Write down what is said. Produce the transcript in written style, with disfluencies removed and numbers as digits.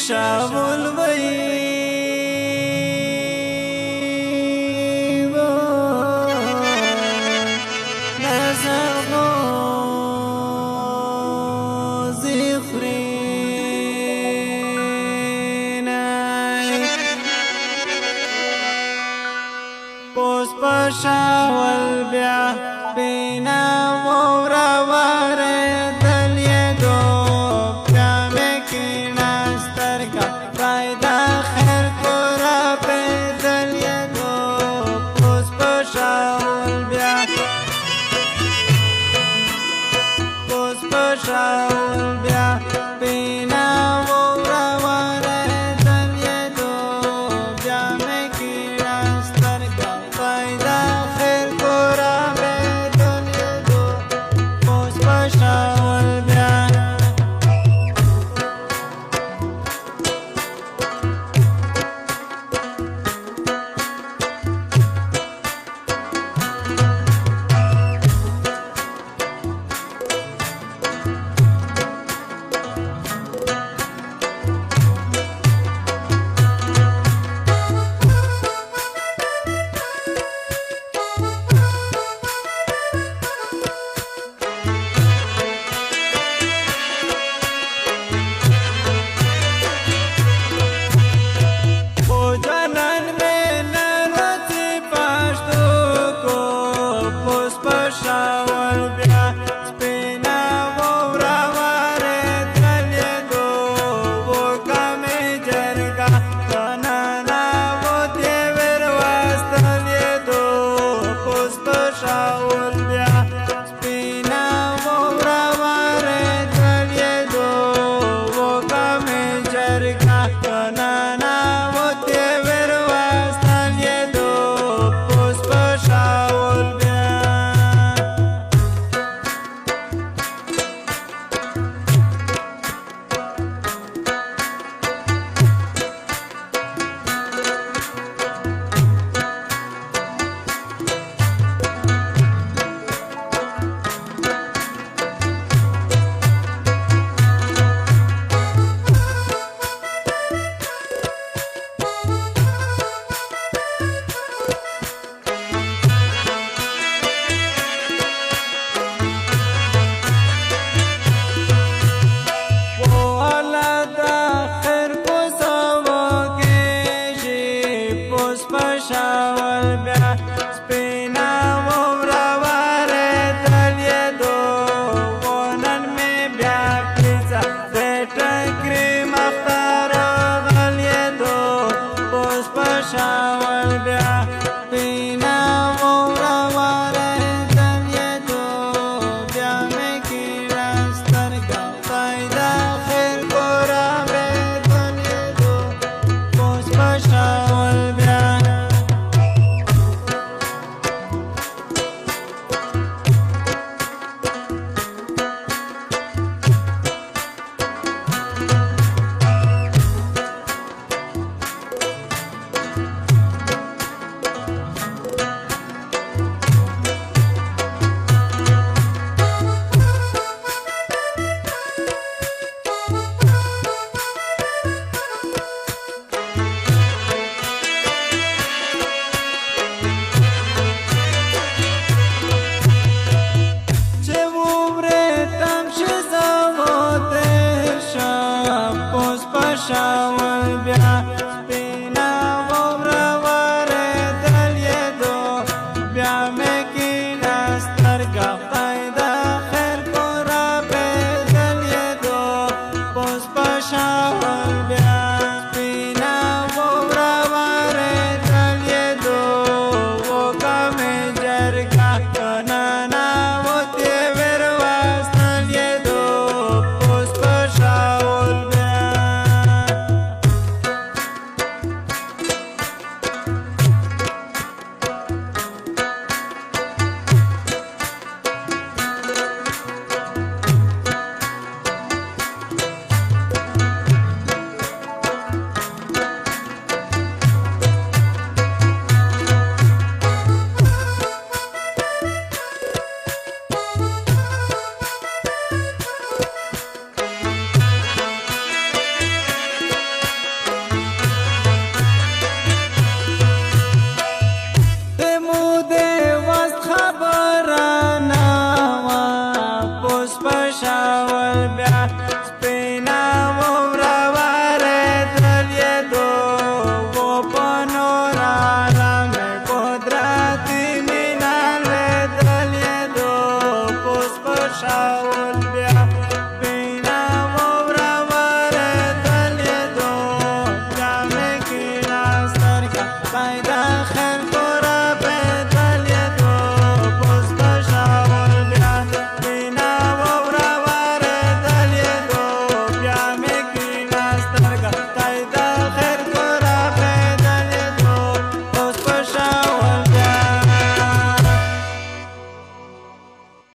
شاول وی شاول بیا بینا مورا واره دلیه دو بیا مکینا سترگا فایده خیر کورا پی دلیه دو پوس پا شاول بیا پوس پا شاول بیا بینا مورا واره دلیه دو بیا مکینا سترگا فایده شاول بیا سپینا وورا واره دلیه دو وکمی جرگا تنانا و تیور واستلیه دو پوس پا شاول بیا سپینا وورا واره دلیه دو وکمی جرگا تنانا و تیور واستلیه دو پوس پا شاول بیا شاول بیا سپینا وورا واره دلیه دو ونن می بیا پلیزا بیٹا کریم اختار غلیه دو پوس پا شاول بیا سپینا وورا واره دلیه دو بیا میکی راسترگا فایده خیر گورا بی دلیه دو پوس پا شاول بیا شاول بیا